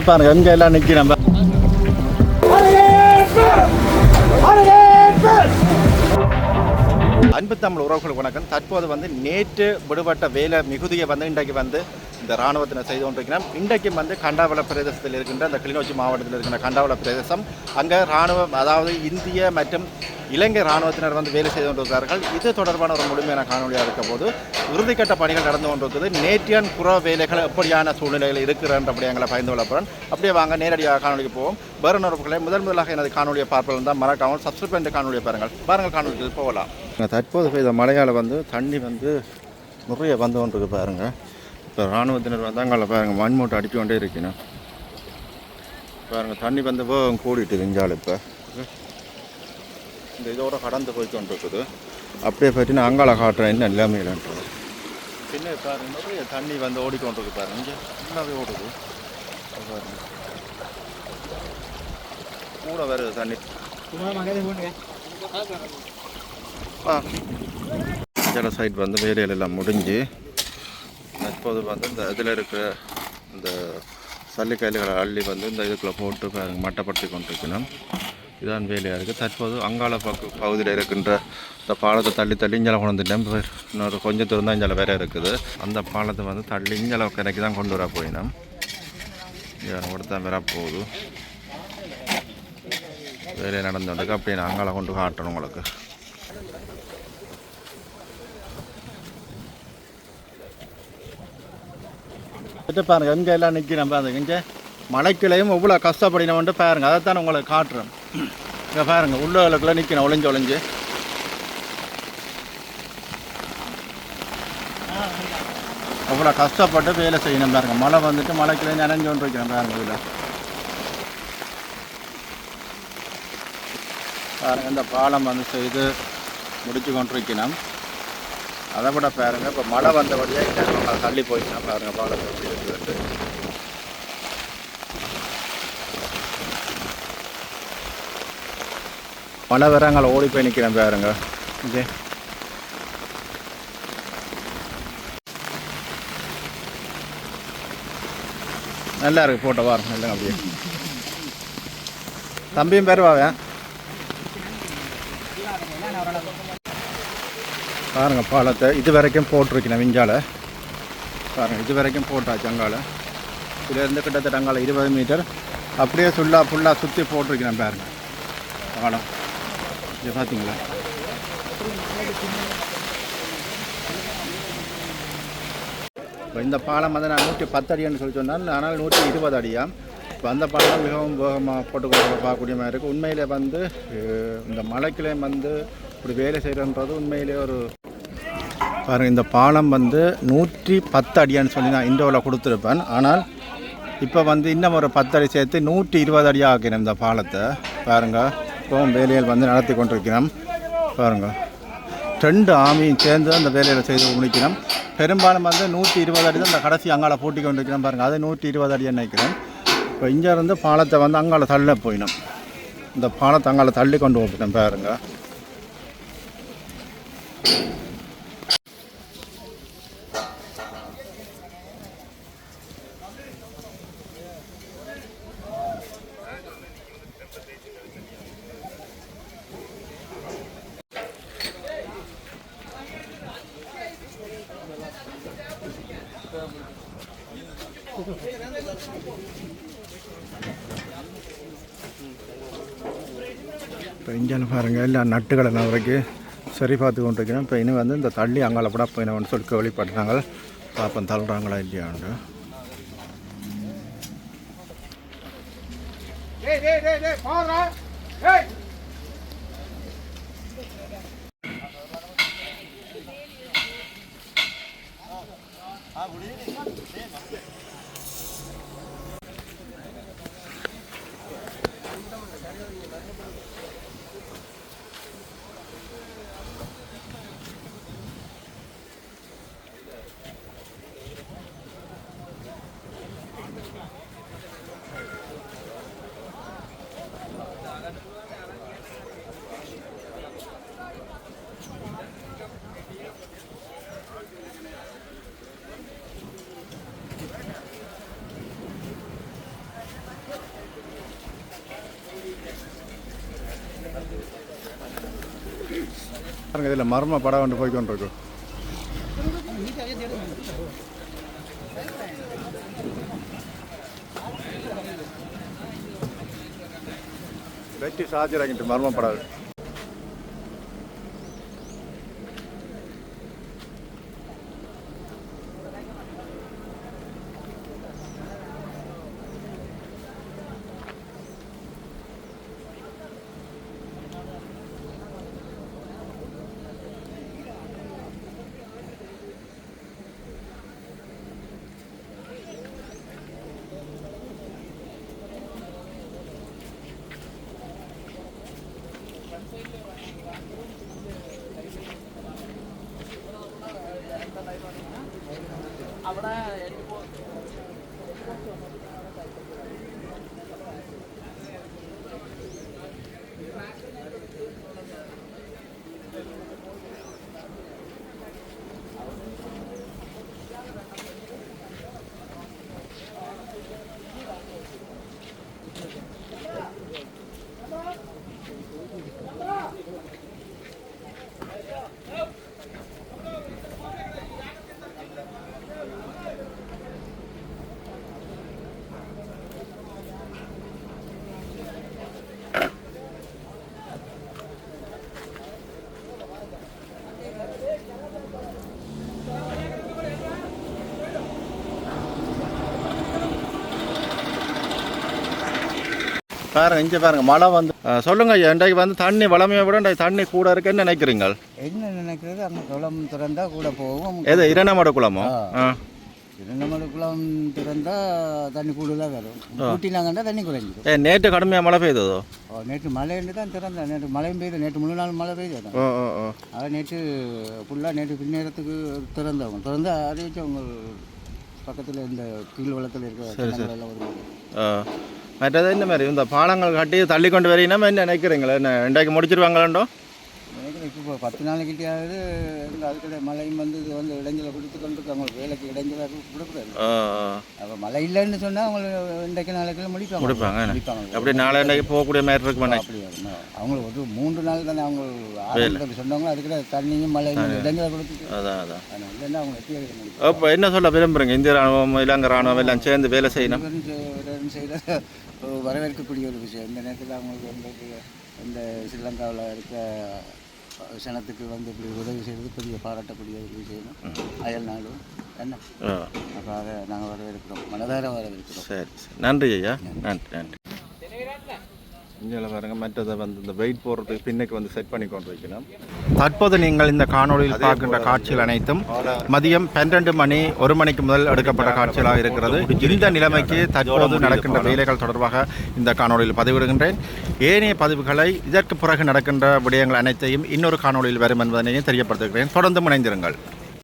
பாருங்க எங்க எல்லாம் நிக்கிறோம். அன்பு தமிழ் உறவுகளுக்கு வணக்கம். தற்போது நேற்று விடுபட்ட வேலை மிகுதியை இன்றைக்கு இந்த இராணுவத்தினர் செய்து கொண்டிருக்கிறோம். இன்றைக்கும் கண்டாவள பிரதேசத்தில் இருக்கின்ற அந்த கிளிநொச்சி மாவட்டத்தில் இருக்கின்ற கண்டாவள பிரதேசம் அங்கே இராணுவம், அதாவது இந்திய மற்றும் இலங்கை இராணுவத்தினர் வேலை செய்து கொண்டிருக்கிறார்கள். இது தொடர்பான ஒரு முழுமையான காணொலியாக இருக்க போது இறுதிக்கட்ட பணிகள் நடந்து கொண்டிருக்குது. நேற்றியன் புற வேலைகள் எப்படியான சூழ்நிலைகள் இருக்கிறன்ற அப்படி எங்களை பயந்து கொள்ளப்படுறோம். அப்படியே வாங்க நேரடியாக காணொலிக்கு போவோம். வேறு நோர்ப்புகளை முதலாக எனது காணொலியை பார்ப்பது தான் மறக்காமல் சப்ஸ்கிரைப் பண்ணிட்டு காணொலியை பாருங்கள் காணொலிக்கு போகலாம். தற்போது பெய்த மழையால் தண்ணி நிறைய வந்து கொண்டிருக்கு பாருங்கள். இப்போ இராணுவத்தினர் அங்கே பாருங்கள் மண் மூட்டை அடித்து கொண்டே இருக்கணும் பாருங்கள். தண்ணி வேகம் கூடிட்டுது இஞ்சால். இப்போ இந்த இதோட கடந்து போய் கொண்டிருக்குது. அப்படியே போய்ட்டு நான் அங்காள காட்டுறேன் என்ன நிலைமையிலன்றது. பின்ன பாருங்க நிறைய தண்ணி ஓடிக்கொண்டிருக்கு பாருங்க. இங்கே ஃபுல்லாகவே ஓடுது பாருங்க. கூட வருது தண்ணி. ஜல சைட் வேலைகள் எல்லாம் முடிஞ்சு இப்போது இந்த இதில் இருக்கிற இந்த சல்லிக்காய்களை அள்ளி இந்த இதுக்குள்ளே போட்டு பாருங்க மட்டப்படுத்தி கொண்டிருக்கணும். இதான் வேலையாக இருக்குது. தற்போது அங்காள பகுதியில் இருக்கின்ற இந்த பாலத்தை தள்ளி இஞ்சலை கொண்டு வந்துட்டேன். இன்னொரு கொஞ்சம் தூரம் தான் இஞ்சலை வேற இருக்குது. அந்த பாலத்தை தள்ளி இஞ்சலை கரைக்கு தான் கொண்டு வர போயினோம். கொடுத்தா வேற போகுது வேலையை நடந்துருக்கு. அப்படியே நான் அங்காள கொண்டு காட்டணும் உங்களுக்கு. பாருங்க எங்கே எல்லாம் நிற்கிறேன் பாருங்க. இங்கே மழைக்கிளையும் எவ்வளோ கஷ்டப்படினோன்ட்டு பாருங்க. அதை தான் உங்களுக்கு காட்டுறேன். இங்கே பாருங்க உள்ளுக்குள்ளே நிற்கணும் ஒளிஞ்சு அவ்வளோ கஷ்டப்பட்டு வேலை செய்யணும் பாருங்க. மழை மழைக்கிளையும் நனைஞ்சு கொண்டு வைக்கிறேன் பாருங்க. இதில் பாருங்க இந்த பாலம் செய்து முடிச்சு கொண்டு வைக்கணும். அதை விட பாருங்க இப்போ மழை வந்தபடியாக தள்ளி போயிடுச்சுன்னா பாருங்க பாலத்தை எப்படி இருக்குது. மழை வராங்கள ஓடி போய் நிற்கிறேன் பாருங்க. இது நல்லா இருக்கு போட்டோ பாருங்க. இல்லைங்க அப்படியே தம்பியும் பேர் வாவேன் பாருங்க. பாலத்தை இது வரைக்கும் போட்டிருக்கேன் விஞ்சால பாருங்க. இது வரைக்கும் போட்டாச்சு அங்கால. இதுலேருந்து கிட்டத்தட்ட அங்கால 20 மீட்டர் அப்படியே ஃபுல்லாக சுற்றி போட்டிருக்கிறேன் பாருங்க பாலம். இது பார்த்தீங்களா? இப்போ இந்த பாலம் நான் 110 அடின்னு சொல்லி சொன்னால், ஆனால் 120 அடியாம். இப்போ அந்த பாலம் மிகவும் வேகமாக போட்டுக்கொண்டு பார்க்கக்கூடிய மாதிரி இருக்குது. உண்மையிலே இந்த மலைக்கிலே இப்படி வேலை செய்கிறன்றது உண்மையிலே ஒரு பாருங்கள். இந்த பாலம் 110 அடியான்னு சொல்லி நான் இண்டோவில் கொடுத்துருப்பேன். ஆனால் இப்போ இன்னும் ஒரு 10 அடி சேர்த்து 120 அடியாக ஆக்கினேன் இந்த பாலத்தை பாருங்கள். இப்போவும் வேலைகள் நடத்தி கொண்டிருக்கிறோம் பாருங்கள். 2 ஆமியும் சேர்ந்து அந்த வேலையில் செய்து முடிக்கிறோம். பெரும்பாலும் 120 அடி தான் இந்த கடைசி அங்கால பூட்டி கொண்டிருக்கிறோம் பாருங்கள். அது 120 அடியாக நினைக்கிறேன். இப்போ இங்கேருந்து பாலத்தை அங்கால தள்ள போயினோம். இந்த பாலத்தை அங்கால தள்ளி கொண்டு போயிட்டோம் பாருங்கள். இப்போ இஞ்சான பாருங்கள் எல்லா நட்டுகளை நான் வரைக்கும் சரி பார்த்து கொண்டிருக்கிறேன். இப்போ இன்னும் இந்த தள்ளி அங்காளப்படா போயினவன்னு சொல்லி வழிபட்டுறாங்க. பார்ப்போம் தள்ளுறாங்களா இல்லையாண்டு. இதில் மர்ம படம் கொண்டு போய் கொண்டிருக்கும். வெற்றி சார்ஜராகிட்டு மர்ம படம். பாருங்க இங்கே பாருங்க மழை வந்து சொல்லுங்க ஐயா, இன்றைக்கு வந்து தண்ணி வளமையை விட இன்றைக்கு தண்ணி கூட இருக்குன்னு நினைக்கிறீங்க? என்ன நினைக்கிறது, அந்த குளம் திறந்தா கூட போகும். எது இரண்டாமட குளமோ? இரண்டாமட குளம் திறந்தா தண்ணி கூடுதலாக வரும். ஊட்டினாங்கண்டா தண்ணி குறைஞ்சிடும். நேற்று கடுமையாக மழை பெய்ததோ? நேற்று மழைன்னு தான் திறந்தேன். நேற்று மழையும் பெய்யுது. நேற்று முழு நாள் மழை பெய்யுது. அதை நேற்று ஃபுல்லாக நேற்று பின்னேரத்துக்கு திறந்து அறிவிச்சு அவங்க பக்கத்தில் இந்த கீழ் வளத்தில் இருக்கிற எல்லாம் வருவாங்க. மற்றது என்ன மாதிரி இந்த பாலங்கள் கட்டி தள்ளி கொண்டு வரீங்கன்னா என்ன நினைக்கிறீங்களா? என்ன இன்றைக்கு முடிச்சிருவாங்களாண்டோ? நினைக்கிறேன் இப்போ 10 நாளைக்கிட்டே ஆகுது. அதுக்கிட்ட மழையும் வந்து இது வந்து இடைஞ்சலை கொடுத்து கொண்டு அவங்களுக்கு வேலைக்கு இடைஞ்சலாக கொடுக்குறாரு. அப்போ மழை இல்லைன்னு சொன்னால் அவங்களுக்கு இன்றைக்கு நாளைக்குள்ள முடிப்பாங்க. அப்படி நாளை இன்றைக்கு போகக்கூடிய மாதிரி இருக்கு. அப்படி அவங்களுக்கு ஒரு 3 நாள் தானே அவங்க ஆரம்பத்தில் சொன்னவங்க. அதுக்கிட்ட தண்ணியும் மழையும் இடைஞ்சலை கொடுத்துட்டு இல்லைன்னா அவங்க எப்படி எடுக்க முடியும்? அப்போ என்ன சொல்ல விரும்புகிறீங்க? இந்திய ராணுவம் இலங்கை ராணுவம் எல்லாம் சேர்ந்து வேலை செய்யணும் செய்த வரவேற்கக்கூடிய ஒரு விஷயம். இந்த நேரத்தில் அவங்களுக்கு வந்து இந்த ஸ்ரீலங்காவில் இருக்க சனத்துக்கு வந்து இப்படி உதவி செய்வது பெரிய பாராட்டக்கூடிய ஒரு விஷயம். அயல் நாடு என்ன அப்போ அதை நாங்கள் வரவேற்கிறோம், மனதார வரவேற்கிறோம். சரி சரி, நன்றி ஐயா, நன்றி நன்றி. இங்கே பாருங்கள், மற்றதை வந்து இந்த வெயிட் போடுறதுக்கு பின்னுக்கு வந்து செட் பண்ணி கொண்டு வைக்கணும். தற்போது நீங்கள் இந்த காணொலியில் பார்க்கின்ற காட்சிகள் அனைத்தும் மதியம் 12 மணி 1 மணிக்கு முதல் எடுக்கப்பட்ட காட்சிகளாக இருக்கிறது. இந்த நிலைமைக்கு தற்போது நடக்கின்ற வேலைகள் தொடர்பாக இந்த காணொலியில் பதிவிடுகின்றேன். ஏனைய பதிவுகளை இதற்கு பிறகு நடக்கின்ற விடயங்கள் அனைத்தையும் இன்னொரு காணொலியில் வரும் என்பதனையும் தெரியப்படுத்துகிறேன். தொடர்ந்து இணைந்திருங்கள்.